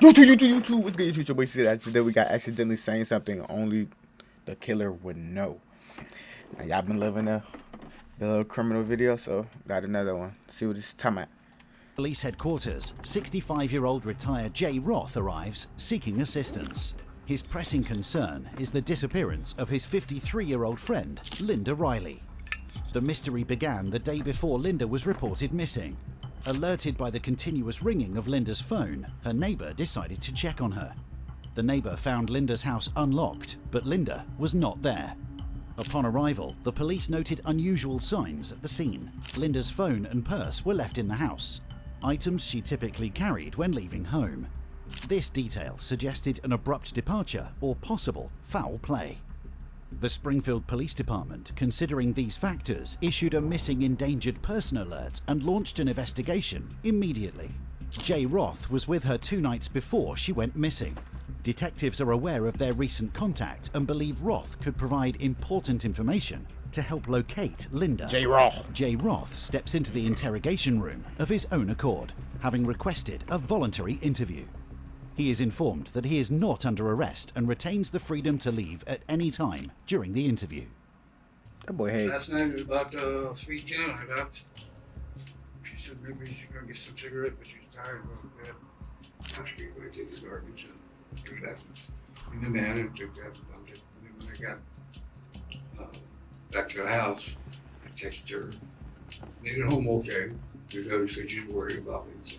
YouTube. What's good, YouTube? So basically, we got accidentally saying something only the killer would know. Now, y'all been living the little criminal video, so got another one. See what this time at. Police headquarters, 65-year-old retired Jay Roth arrives seeking assistance. His pressing concern is the disappearance of his 53-year-old friend, Linda Riley. The mystery began the day before Linda was reported missing. Alerted by the continuous ringing of Linda's phone, her neighbor decided to check on her. The neighbor found Linda's house unlocked, but Linda was not there. Upon arrival, the police noted unusual signs at the scene. Linda's phone and purse were left in the house, items she typically carried when leaving home. This detail suggested an abrupt departure or possible foul play. The Springfield Police Department, considering these factors, issued a missing endangered person alert and launched an investigation immediately. Jay Roth was with her 2 nights before she went missing. Detectives are aware of their recent contact and believe Roth could provide important information to help locate Linda. Jay Roth. Jay Roth steps into the interrogation room of his own accord, having requested a voluntary interview. He is informed that he is not under arrest and retains the freedom to leave at any time during the interview. That boy, hey. Last night it was about 3:10. I left. She said maybe she's gonna get some cigarette, but she's tired of going to bed. After we went to the garbage and we left in the van and took that about it. And then when I got back to the house, I texted her. Made it home okay. Because obviously she's worried about me. So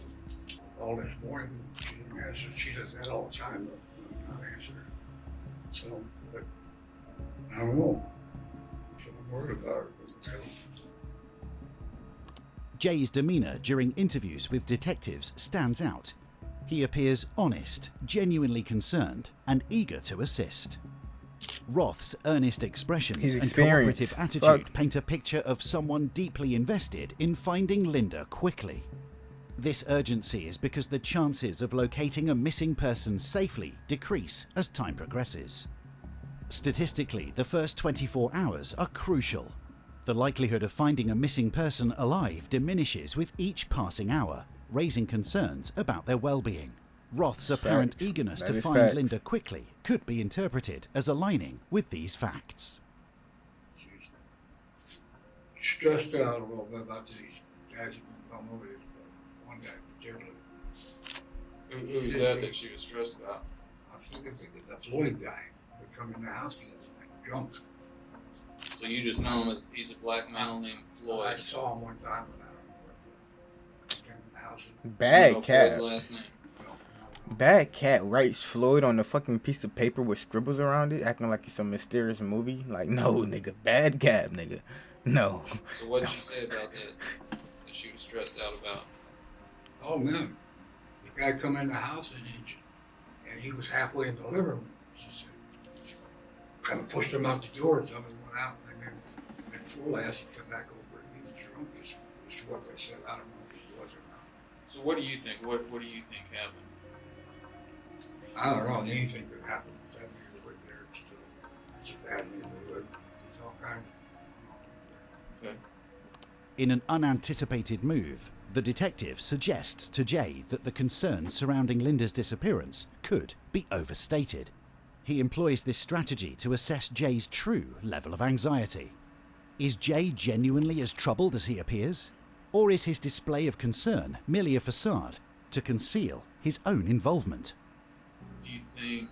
all this morning, she didn't answer. She does that all the time, but not answer. So, but I don't know. So I'm worried about her. But I don't. Jay's demeanor during interviews with detectives stands out. He appears honest, genuinely concerned, and eager to assist. Roth's earnest expressions and cooperative attitude paint a picture of someone deeply invested in finding Linda quickly. This urgency is because the chances of locating a missing person safely decrease as time progresses. Statistically, the first 24 hours are crucial. The likelihood of finding a missing person alive diminishes with each passing hour, raising concerns about their well-being. Roth's apparent eagerness to find Linda quickly could be interpreted as aligning with these facts. She's stressed out a little bit about these guys who can come over this, but one guy particularly. Who's that she was stressed about? I was thinking the Floyd guy would come in the house the other night, drunk. So you just know him as he's a black male named Floyd. I saw him one time when I don't know what came in the house. Bad cat. Floyd's last name. Bad cat writes Floyd on the fucking piece of paper with scribbles around it, acting like it's some mysterious movie. Like, no, nigga. Bad cat, nigga. No. So what did she say about that? That she was stressed out about? Oh, man. The guy come in the house and he was halfway in the living room. She said, she kind of pushed him out the door. Somebody went out and then full ass he come back over and he was drunk. This is what they said. I don't know if he was or not. So what do you think? What do you think happened? I don't know. Anything could happen with that neighborhood there. It's a bad neighborhood. There's all kind of. Okay. In an unanticipated move, the detective suggests to Jay that the concerns surrounding Linda's disappearance could be overstated. He employs this strategy to assess Jay's true level of anxiety. Is Jay genuinely as troubled as he appears? Or is his display of concern merely a facade to conceal his own involvement? Do you think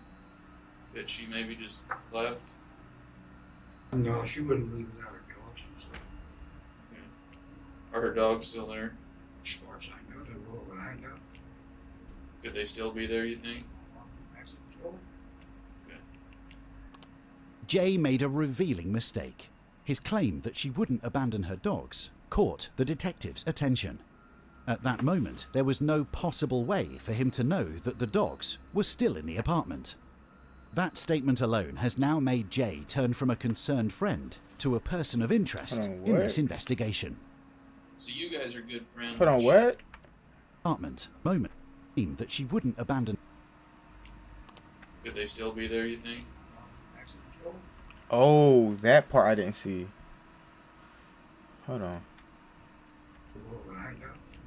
that she maybe just left? No, she wouldn't leave without her dogs. So. Okay. Are her dogs still there? As far as I know, they were when I left. Could they still be there, you think? I think so. Okay. Jay made a revealing mistake. His claim that she wouldn't abandon her dogs caught the detective's attention. At that moment, there was no possible way for him to know that the dogs were still in the apartment. That statement alone has now made Jay turn from a concerned friend to a person of interest in this investigation. So you guys are good friends. Hold on, what? Apartment moment claimed that she wouldn't abandon. Could they still be there, you think? I think so. Oh, that part I didn't see. Hold on. They were when I left.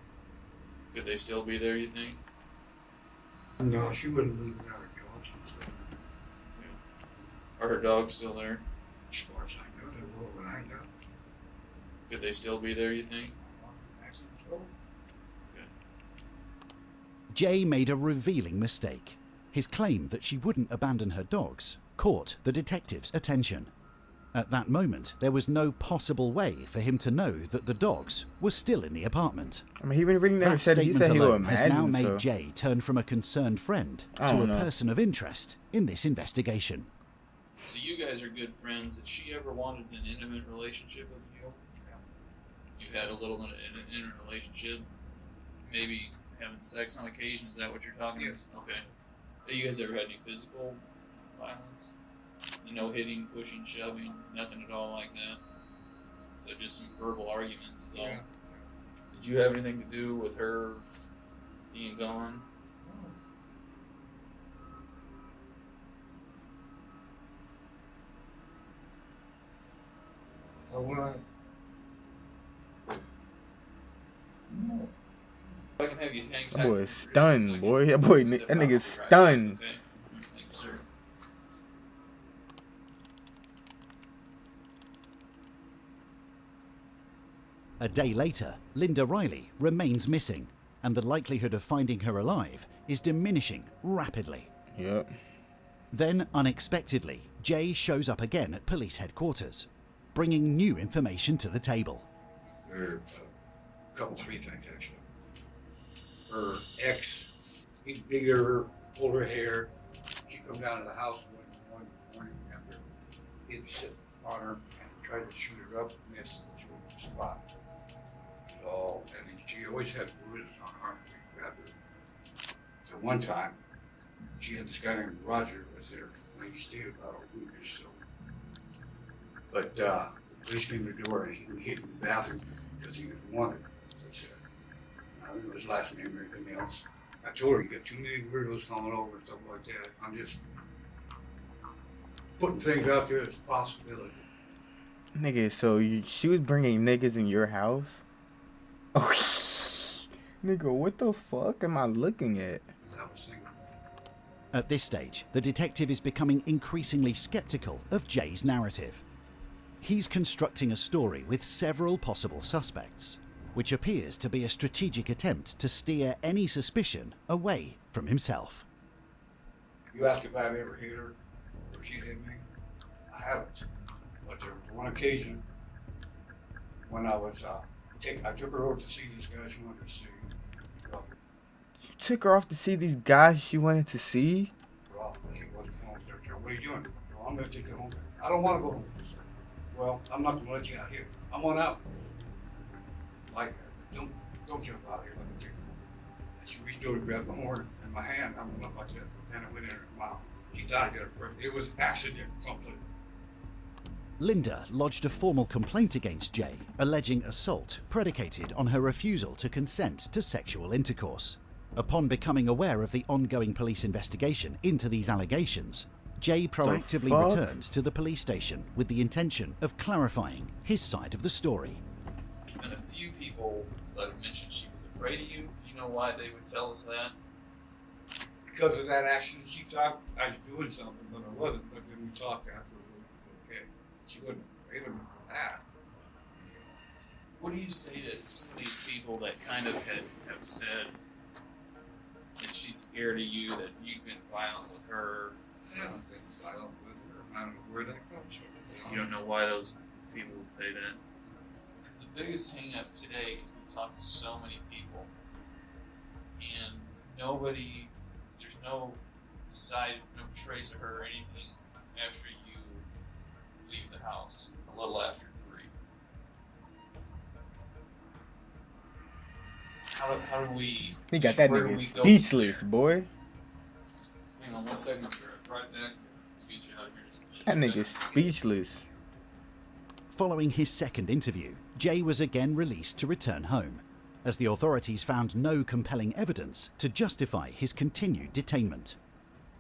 Could they still be there, you think? No, she wouldn't leave without her dogs. Okay. Are her dogs still there? As far as I know, they were when I left. Could they still be there, you think? I think so. Okay. Jay made a revealing mistake. His claim that she wouldn't abandon her dogs caught the detective's attention. At that moment, there was no possible way for him to know that the dogs were still in the apartment. I mean, he really never That said. He statement said he would alone has now imagine. made So. Jay turn from a concerned friend I to a don't know. person of interest in this investigation. So you guys are good friends. If she ever wanted an intimate relationship with you, you had a little bit of an intimate relationship, maybe having sex on occasion. Is that what you're talking Yes. about? Okay. Have you guys ever had any physical violence? No hitting, pushing, shoving, nothing at all like that. So just some verbal arguments is all. Yeah. Did you have anything to do with her being gone? So when I I can have you hang That tight boy for is just a stunned, second. boy. That boy, Step that out. nigga's Right. stunned. Okay. Thank you, sir. A day later, Linda Riley remains missing, and the likelihood of finding her alive is diminishing rapidly. Yep. Then, unexpectedly, Jay shows up again at police headquarters, bringing new information to the table. there are a couple, three things actually. Her ex, he'd bigger, fuller hair. She'd come down to the house one morning after he'd be sitting on her and tried to shoot her up and missed and threw her in the spot. So, and she always had bruises on her arm when he grabbed her. So one time, she had this guy named Roger was there when he stayed about a week or so. But the police came to the door and he hid in the bathroom because he was wanted. They said, I don't know his last name or anything else. I told her, you got too many weirdos coming over and stuff like that. I'm just putting things out there as a possibility. Nigga, so she was bringing niggas in your house? Oh, nigga, what the fuck am I looking at? I was thinking, At this stage, the detective is becoming increasingly skeptical of Jay's narrative. He's constructing a story with several possible suspects, which appears to be a strategic attempt to steer any suspicion away from himself. you asked if I've ever hit her or she hit me. I haven't. But there was one occasion when I was, I took her over to see this guy she wanted to see. You took her off to see these guys she wanted to see? Well, he wasn't home. What are you doing? Well, I'm going to take you home. I don't want to go home. Well, I'm not going to let you out here. I'm on out. Like, don't jump out here. Let me take you home. And she reached over to grab the horn in my hand. I went up like that, and it went in her mouth. She thought it was an accident completely. Linda lodged a formal complaint against Jay, alleging assault predicated on her refusal to consent to sexual intercourse. Upon becoming aware of the ongoing police investigation into these allegations, Jay proactively fuck? returned to the police station with the intention of clarifying his side of the story. There's been a few people that have mentioned she was afraid of you. Do you know why they would tell us that? Because of that accident, she thought I was doing something, but I wasn't. But then we talked afterward. It was okay. She wasn't afraid of me for that. What do you say to some of these people that kind of have said that she's scared of you, that you've been violent with her? I don't think I don't with her. I don't know where that comes from. You don't know why those people would say that? Because the biggest hang up today, because we've talked to so many people, and nobody, there's no side, no trace of her or anything after you leave the house, a little after 3. How do we... He got that where do nigga we go from speechless, there? boy. Hang on 1 second, I'll be right back. Beat you out here just a That minute. nigga's speechless. Following his second interview, Jay was again released to return home, as the authorities found no compelling evidence to justify his continued detainment.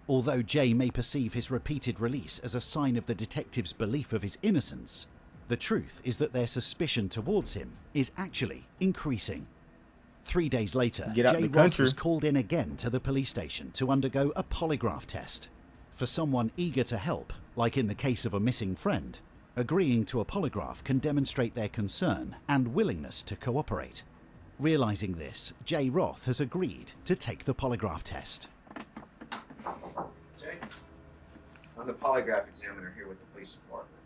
Although Jay may perceive his repeated release as a sign of the detectives' belief of his innocence, the truth is that their suspicion towards him is actually increasing. 3 days later, Get out Jay the Roth country. was called in again to the police station to undergo a polygraph test. For someone eager to help, like in the case of a missing friend, agreeing to a polygraph can demonstrate their concern and willingness to cooperate. Realizing this, Jay Roth has agreed to take the polygraph test. Jay, I'm the polygraph examiner here with the police department.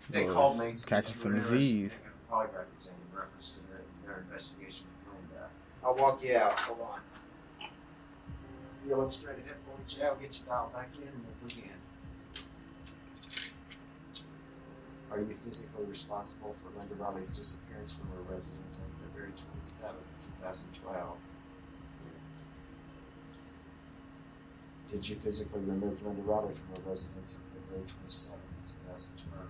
They Oh, called me so that catching you some were interested in disease. taking a polygraph exam in reference to their investigation with Linda. I'll walk you out. Hold on. If you look straight ahead for me, Jay, I'll get you dialed back in and we'll begin. Are you physically responsible for Linda Riley's disappearance from her residence on February 27th, 2012? Did you physically remove Linda Riley from her residence on February 27th, 2012?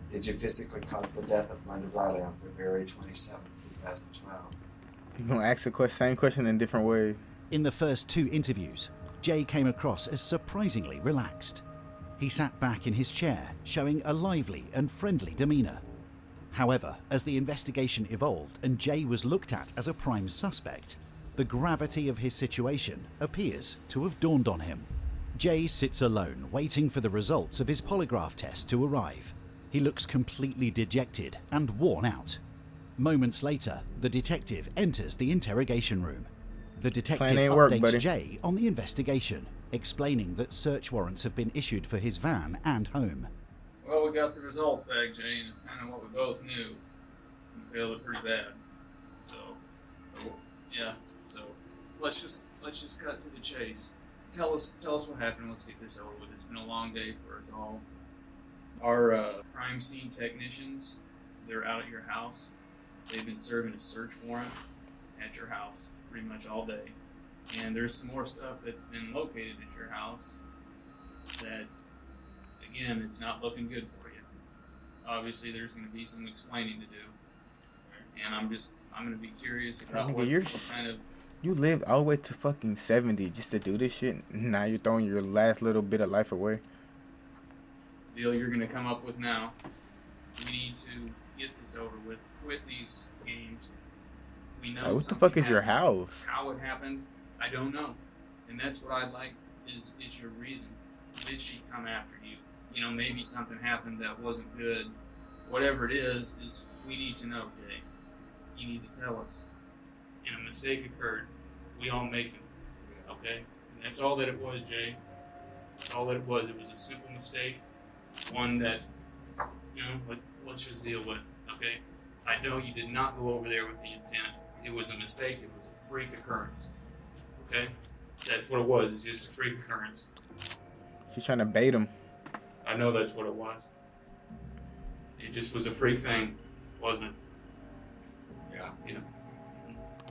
Did you physically cause the death of Linda Riley on February 27th, 2012? You're gonna ask the same question in different ways. In the first 2 interviews, Jay came across as surprisingly relaxed. He sat back in his chair, showing a lively and friendly demeanour. However, as the investigation evolved and Jay was looked at as a prime suspect, the gravity of his situation appears to have dawned on him. Jay sits alone, waiting for the results of his polygraph test to arrive. He looks completely dejected and worn out. Moments later, the detective enters the interrogation room. The detective Plan ain't work, updates buddy. Jay on the investigation, explaining that search warrants have been issued for his van and home. Well, we got the results back, Jay, and it's kind of what we both knew. We failed it pretty bad. So, yeah. So let's just cut to the chase. Tell us what happened. Let's get this over with. It's been a long day for us all. Our crime scene technicians, they're out at your house. They've been serving a search warrant at your house pretty much all day. And there's some more stuff that's been located at your house that's, again, it's not looking good for you. Obviously, there's going to be some explaining to do. And I'm going to be curious about what kind of... You lived all the way to fucking 70 just to do this shit. Now you're throwing your last little bit of life away. deal you're going to come up with now. We need to get this over with. Quit these games. We know What the fuck is your happened. house? How it happened, I don't know. And that's what I'd like is your reason. Did she come after you? You know, maybe something happened that wasn't good. Whatever it is we need to know, Jay. You need to tell us. And a mistake occurred. We all make them. Okay? And that's all that it was, Jay. That's all that it was. It was a simple mistake. One that, you know, let's just deal with. Okay? I know you did not go over there with the intent. It was a mistake. It was a freak occurrence. Okay? That's what it was. It's just a freak occurrence. She's trying to bait him. I know that's what it was. It just was a freak thing, wasn't it? Yeah. Yeah.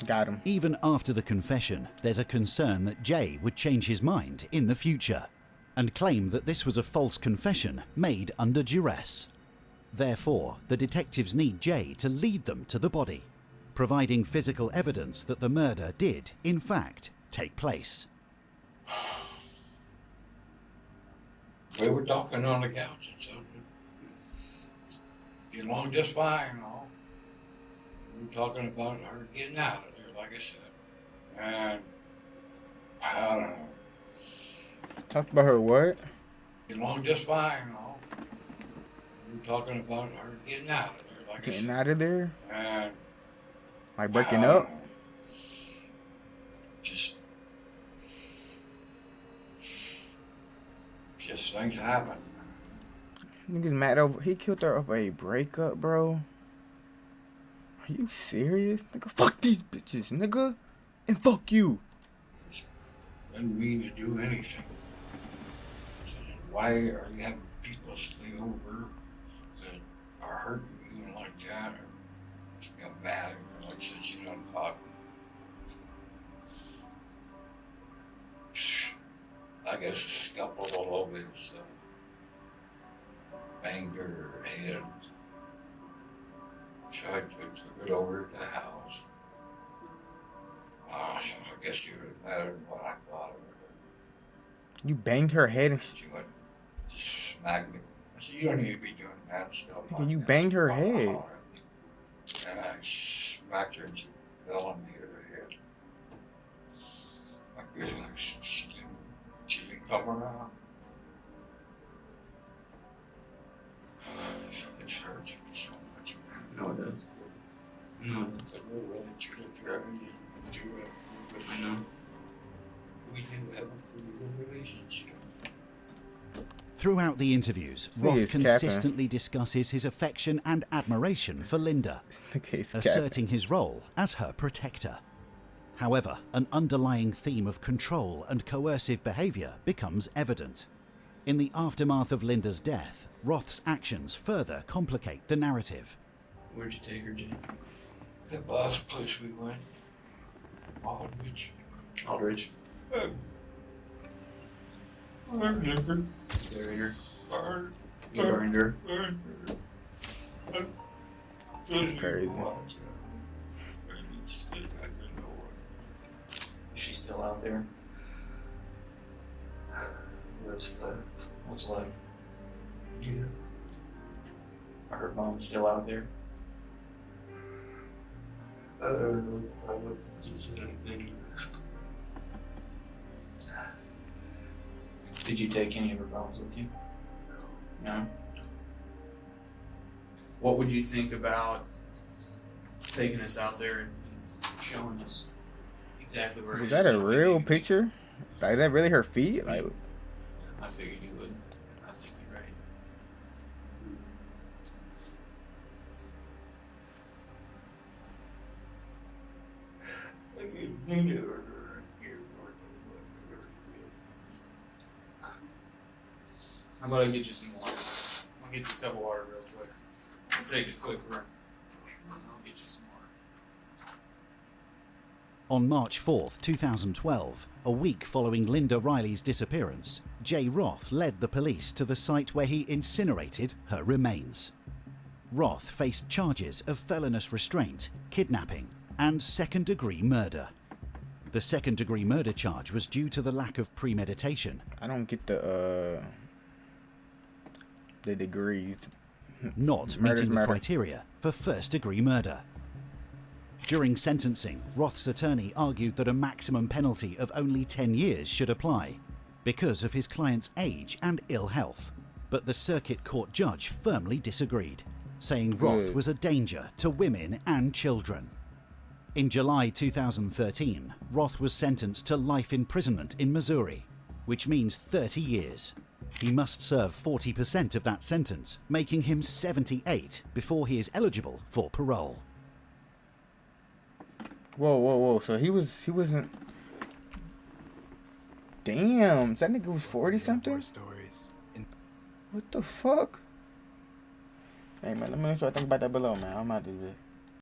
Got him. Even after the confession, there's a concern that Jay would change his mind in the future and claim that this was a false confession made under duress. Therefore, the detectives need Jay to lead them to the body, providing physical evidence that the murder did, in fact, take place. We were talking on the couch and so get along just fine and all. We were talking about her getting out of there, like I said. And I don't know. Talk about her what? Get along just fine and all. We were talking about her getting out of there, like I Getting said. out of there? And Like breaking I don't up? know. Just things happen. Niggas mad over. He killed her over a breakup, bro. Are you serious? Nigga, fuck these bitches, nigga. And fuck you. Didn't mean to do anything. So then why are you having people stay over that are hurting you like that? Or she got mad at her like said she done caught. I guess scuffled a little bit, so banged her head. So I took it over to the house. So I guess she was better than what I thought of her. You banged her head and She went just smacked me. I said, you don't need to be doing that stuff. Nigga, you banged her head. and I smacked her and she fell on me in her head. I feel like she didn't come around. It hurts me so much. No, it does. No, It's a real really true tragedy. I know. We do have a pretty good relationship. Throughout the interviews, This nigga Roth is capping. consistently discusses his affection and admiration for Linda, Okay, it's asserting his role as her protector. However, an underlying theme of control and coercive behaviour becomes evident. In the aftermath of Linda's death, Roth's actions further complicate the narrative. Where'd you take her, Jay? That last place we went, Aldrich, Aldridge. burned her, Buried her. burned, You burned her. burned her. That's crazy. Is she still out there? What's left? What's left? Yeah. Are her bones still out there? I don't know. I wouldn't use anything. Did you take any of her bones with you? No? What would you think about taking us out there and showing us exactly where it Was is? that a real picture? Like, is that really her feet? Like, I figured you would. I think you're right. How about I get you some water? I'll get you a cup of water real quick. I'll take a quick run. I'll get you some water. On March 4th, 2012, a week following Linda Riley's disappearance, Jay Roth led the police to the site where he incinerated her remains. Roth faced charges of felonious restraint, kidnapping, and second-degree murder. The second-degree murder charge was due to the lack of premeditation, I don't get the degrees. not Murder's meeting the murder. criteria for first-degree murder. During sentencing, Roth's attorney argued that a maximum penalty of only 10 years should apply because of his client's age and ill health. But the circuit court judge firmly disagreed, saying Roth Good. was a danger to women and children. In July 2013, Roth was sentenced to life imprisonment in Missouri, which means 30 years. He must serve 40% of that sentence, making him 78 before he is eligible for parole. Whoa, whoa, whoa. So he wasn't. Damn, that nigga was 40 something? Stories. What the fuck? Hey man, let me know what I think about that below, man. I'm out this bit.